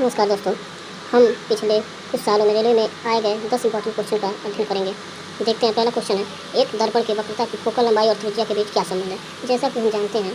नमस्कार दोस्तों, हम पिछले कुछ सालों में रेलवे में आए गए 10 इंपॉर्टेंट क्वेश्चन का अध्ययन करेंगे। देखते हैं, पहला क्वेश्चन है, एक दर्पण की वक्रता की फोकल लंबाई और त्रिज्या के बीच क्या संबंध है। जैसा कि हम जानते हैं,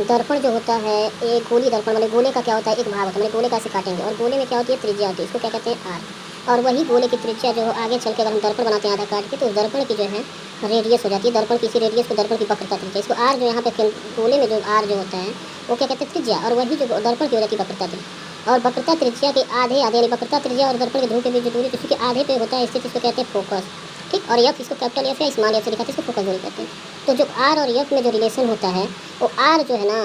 दर्पण जो होता है एक गोली दर्पण, मतलब गोले का क्या होता है, एक भाग होता है, मतलब गोले का ऐसे काटेंगे और गोले में क्या होती है, त्रिज्या होती है, इसको क्या कहते हैं, आर। और वही गोले की त्रिज्या जो आगे चल के अगर हम दर्पण बनाते हैं आधा काट के, तो उस दर्पण की जो है रेडियस हो जाती है, दर्पण की इसी रेडियस को दर्पण की वक्रता त्रिज्या, इसको आर जो यहाँ पे गोले में जो आर जो होता है वो क्या कहते हैं, त्रिज्या। और वही जो दर्पण की हो जाती है वक्रता त्रिज्या, और वक्रता त्रिज्या के आधे आधे यानी वक्रता त्रिज्या और दर्पण के ध्रुव के बीच जो दूरी किसी के आधे पे होता है स्थित, इसको कहते हैं फोकस। ठीक, और एफ इसको कैपिटल एफ या स्मॉल एफ से दिखाते हैं, इसको फोकस दूरी कहते हैं। तो जो आर और एफ में जो रिलेशन होता है वो आर जो है ना,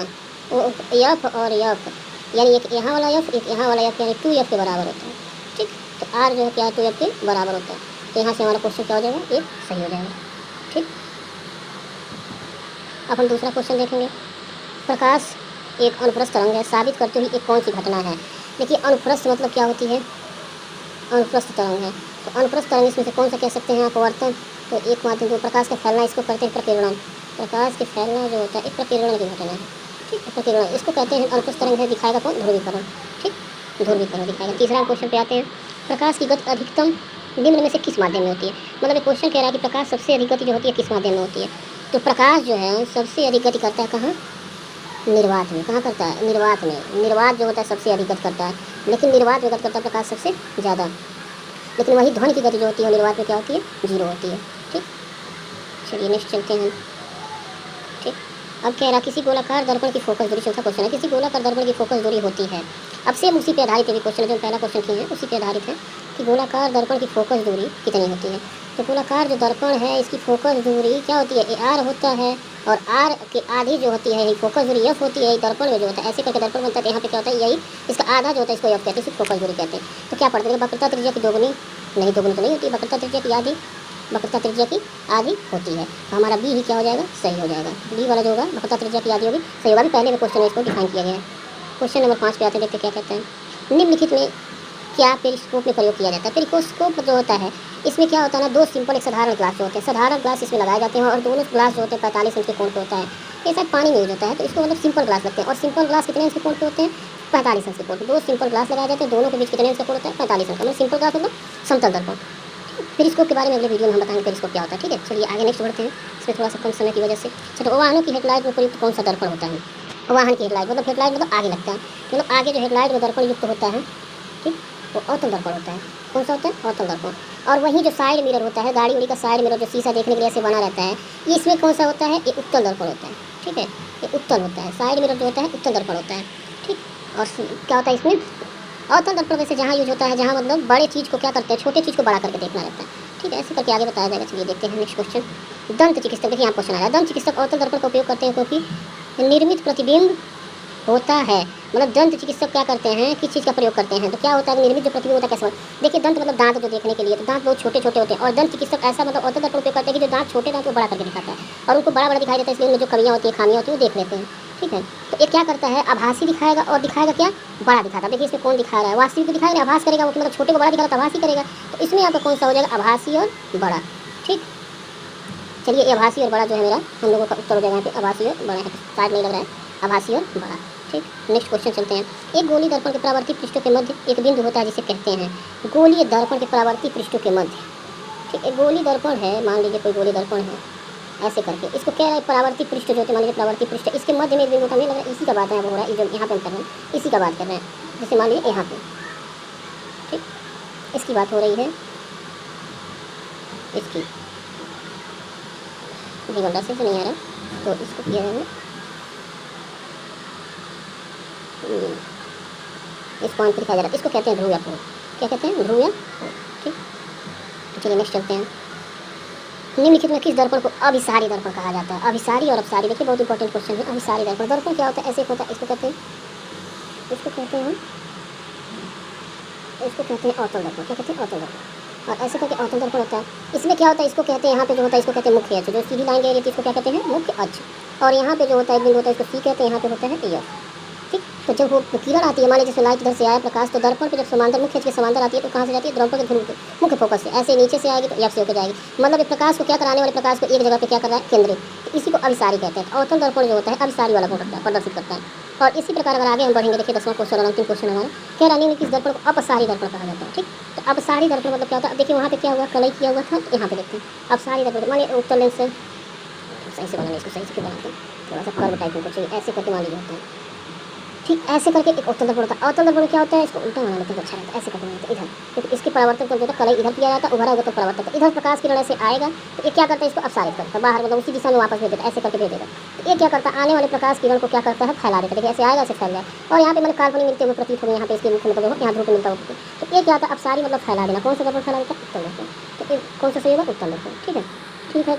वो एफ और एफ यानी एक यहाँ वाला एफ एक यहाँ वाला एफ यानी 2f के बराबर होता है। ठीक, तो आर जो है क्या 2f के बराबर होता है। तो यहाँ से हमारा क्वेश्चन क्या हो जाएगा, एक सही हो जाएगा। ठीक, अब हम दूसरा क्वेश्चन देखेंगे। प्रकाश एक अनुप्रस्थ तरंग है, साबित करते हुए एक कौन सी घटना है। देखिए, अनुप्रस्थ मतलब क्या होती है, अनुप्रस्थ तरंग है। तो अनुप्रस्थ तरंग इसमें से कौन सा कह सकते हैं, अपवर्तन। तो एक माध्यम जो प्रकाश का फैलना, इसको करते हैं प्रकीर्णन। प्रकाश के फैलना जो होता है एक प्रकीर्णन की घटना है। ठीक, प्रकीर्णन इसको कहते हैं, अनुप्रस्थ तरंग है, दिखाएगा कौन, ध्रुवीकरण। ठीक, ध्रुवीकरण दिखाएगा। तीसरा क्वेश्चन पे आते हैं, प्रकाश की गति अधिकतम निम्न में से किस माध्यम में होती है। मतलब एक क्वेश्चन कह रहा है कि प्रकाश सबसे अधिक गति जो होती है किस माध्यम में होती है। तो प्रकाश जो है सबसे अधिक गति करता है कहाँ, निर्वात में। कहाँ करता है, निर्वात में। निर्वात जो होता है सबसे अधिक गति करता है, लेकिन निर्वात में गति करता है प्रकाश सबसे ज़्यादा। लेकिन वही ध्वनि की गति जो होती है निर्वात में क्या होती है, 0 होती है। ठीक, चलिए नेक्स्ट चलते हैं। ठीक, अब कह रहा किसी गोलाकार दर्पण की फोकस दूरी, चौथा क्वेश्चन है, किसी गोलाकार दर्पण की फोकस दूरी होती है। अब सेम उसी पे आधारित है क्वेश्चन, जो पहला क्वेश्चन किए हैं उसी पे आधारित है कि गोलाकार दर्पण की फोकस दूरी कितनी होती है। तो गोलाकार जो दर्पण है इसकी फोकस दूरी क्या होती है, आर होता है, और आर के आधी जो होती है फोकस दूरी एफ होती है। दर्पण में जो होता है ऐसे करके दर्पण बनता है, तो यहाँ पे क्या होता है, यही इसका आधा जो होता है इसको एफ कहते हैं, इसको फोकस दूरी कहते हैं। तो क्या पढ़ते हैं, वक्रता त्रिज्या की दोगुनी, नहीं दोगुनी तो नहीं होती, वक्रता त्रिज्या की आधी, वक्रता त्रिज्या की आधी होती है। तो हमारा बी ही क्या हो जाएगा, सही हो जाएगा। बी वाला जो होगा वक्रता त्रिज्या की आधी होगी, सही होगा। भी पहले में क्वेश्चन में इसको डिफाइन किया गया है। क्वेश्चन नंबर 5 पे आते हैं, देखते क्या कहते हैं। निम्नलिखित में क्या पेरिस्कोप में प्रयोग किया जाता है। पेरिस्कोप जो होता है इसमें क्या होता है ना, दो सिंपल एक साधारण ग्लास जो होते हैं, साधारण ग्लास इसमें लगाए जाते हैं, और दोनों ग्लास जो होते हैं 45 इंच के कोण पे होता है। ये शायद पानी में यूज होता है, तो इसको मतलब सिंपल ग्लास लगते हैं। और सिंपल ग्लास कितने इंच के कोण पे होते हैं, 45 इंच के कोण पे। दो सिंपल ग्लास लगाए जाते हैं, दोनों के बीच कितने इंच का कोण होता है, 45 इंच का। मतलब सिंपल ग्लास मतलब समतल दर्पण। पेरिस्कोप के बारे में अगले वीडियो में हम बताएंगे पेरिस्कोप क्या होता है। ठीक है, चलिए आगे नेक्स्ट बढ़ते हैं। इसमें थोड़ा सा कम समय की वजह से। चलो, वाहनों की हेडलाइट में प्रयुक्त कौन सा दर्पण होता है। वाहन की हेडलाइट मतलब हेडलाइट मतलब आगे लगता है, मतलब आगे जो हेडलाइट में दर्पण युक्त होता है, ठीक, वो अवतल दर्पण होता है। कौन सा होता है, अवतल दर्पण। और वहीं जो साइड मिरर होता है, गाड़ी उड़ी का साइड मिरर जो शीशा देखने के लिए ऐसे बना रहता है, ये इसमें कौन सा होता है, ये उत्तल दर्पण होता है। ठीक है, ये उत्तल होता है, साइड मिरर जो होता है उत्तल दर्पण होता है। ठीक, और क्या होता है इसमें, अवतल दर्पण वैसे जहाँ यूज होता है, जहाँ मतलब बड़े चीज़ को क्या करते हैं, छोटे चीज़ को बड़ा करके देखना रहता है। ठीक है, ऐसे करके आगे बताया जाएगा। चलिए देखते हैं नेक्स्ट क्वेश्चन। दंत चिकित्सक, देखिए यहाँ क्वेश्चन आया, दंत चिकित्सक अवतल दर्पण का उपयोग करते हैं क्योंकि निर्मित प्रतिबिंब होता है। मतलब दंत चिकित्सक क्या करते हैं, किस चीज़ का प्रयोग करते हैं, तो क्या होता है, निर्मित जो प्रतिबिंब होता है कैसे। देखिए, दंत मतलब दांत जो देखने के लिए, तो दांत बहुत छोटे छोटे होते हैं, और दंत चिकित्सक ऐसा मतलब अवतल दर्पण उपयोग करते हैं कि जो दांत छोटे दांत को बड़ा करके दिखाता है, और उनको बड़ा बड़ा दिखाई देता है, इसलिए उनमें जो कमियाँ होती है, खामियाँ होती है, वो देख लेते हैं। ठीक है, तो ये क्या करता है, आभासी दिखाएगा और दिखाएगा क्या, बड़ा दिखाता है। देखिए इसमें कौन दिखा रहा है, वास्तविक तो दिखाएगा, आभास करेगा वो, मतलब छोटे को बड़ा दिखाएगा तो आभासी करेगा। तो इसमें आपका कौन सा हो जाएगा, आभासी और बड़ा। ठीक, चलिए ये आभासी और बड़ा जो है मेरा हम लोगों का उत्तर हो जाएगा यहाँ पे, आभासी और बड़ा है, शायद नहीं लग रहा है, आभासी और बड़ा। ठीक, नेक्स्ट क्वेश्चन चलते हैं। एक गोलीय दर्पण के परावर्ती पृष्ठों के मध्य एक बिंदु होता है जिसे कहते हैं गोलीय दर्पण के परावर्ती पृष्ठों के मध्य। ठीक, एक गोलीय दर्पण है, मान लीजिए कोई गोलीय दर्पण है, ऐसे करके इसको क्या है, परावर्ती पृष्ठ जो होते हैं, मान लीजिए परावर्ती पृष्ठ, इसके मध्य में एक बिंदु होता है, लग रहा है इसी का बात है, हो रहा है जो यहाँ पे हम कर रहे हैं, इसी का बात कर रहे हैं। जैसे मान लीजिए यहाँ पे, ठीक, इसकी बात हो रही है, इसकी जीवन से नहीं आ रहा, तो इसको किया जाएगा, इस पॉइंट पर दिखाया जा रहा है, इसको कहते हैं ध्रुव या पोल। क्या कहते हैं, ध्रुव या पोल। ठीक, तो चलिए नेक्स्ट चलते हैं। निम्नलिखित में किस दर्पण को अभिसारी दर्पण कहा जाता है। अभिसारी और अपसारी, देखिए बहुत इंपॉर्टेंट क्वेश्चन है। अभिसारी दर्पण, दर्पण क्या होता है, ऐसे होता है, इसको कहते हैं अवतल दर्पण। क्या कहते हैं, अवतल दर्पण। और ऐसे करके अवतल दर्पण होता है, इसमें क्या होता है, इसको कहते हैं, यहाँ पे जो होता है इसको कहते हैं मुख्य अक्ष, जो सीधी लाइन गई रहती है इसको क्या कहते हैं, मुख्य अक्ष। और यहाँ पे जो होता है एक बिंदु होता है, इसको सी कहते हैं, यहाँ पे होता है एफ। ठीक, तो जब वो किरण आती है, मान लीजिए लाइट इधर से आया प्रकाश, तो दर्पण पे जब समांतर मुख्य अक्ष के समांतर आती है, तो कहाँ से जाती है, दर्पण के ध्रुव के मुख्य फोकस से ऐसे नीचे से आएगी तो एफ से होकर जाएगी। मतलब प्रकाश को क्या कराने वाले प्रकाश को एक जगह पे क्या कर रहा है, केंद्रित, तो इसी को अभिसारी कहते हैं। अवतल दर्पण जो होता है अभिसारी वाला प्रदर्शित करता है। और इसी प्रकार अगर आगे हम बढ़ेंगे, देखिए 10वां क्वेश्चन और अंतिम क्वेश्चन हमारा कह रहा है किस दर्पण को अपसारी दर्पण कहा जाता है। ठीक, तो अपसारी दर्पण मतलब क्या होता है। अब देखिए वहाँ पे क्या हुआ, कलई किया हुआ था, यहाँ पे देखते हैं अपसारी दर्पण मानिए उत्तल लेंस से, सही से बनाने, इसको सही से क्यों बनाते हैं, थोड़ा सा कर्व टाइप में चाहिए, ऐसे करके मान लीजिए होता है। ठीक, ऐसे करके एक अवतल दर्पण होता है। अवतल दर्पण क्या होता है, इसको उल्टा बना लेते हैं तो अच्छा रहता है, ऐसे करके बनाते हैं इधर, क्योंकि इसकी परावर्तन कर देता है, कलई इधर किया जाता है, उभरा होगा तो परावर्तन, इधर प्रकाश किरण ऐसे आएगा तो ये क्या करता है, इसको अपसारित करता है बाहर, मतलब उसी दिशा में वापस भेज देता है, ऐसे करके भेज देगा। तो ये क्या करता है, आने वाले प्रकाश किरण को क्या करता है, फैला देता है। देखिए ऐसे आएगा, ऐसे फैल जाए, और यहाँ पे मतलब कार्बन मिलते हुए प्रतीत होंगे, यहाँ पे इसके मुख्य मतलब यहाँ ध्रुव मिलता होगा। तो ये क्या होता है, अपसारी मतलब फैला देना। कौन सा दर्पण फैला देता है, उत्तल दर्पण। तो कौन सा सही होगा, उत्तल दर्पण। ठीक है, ठीक है।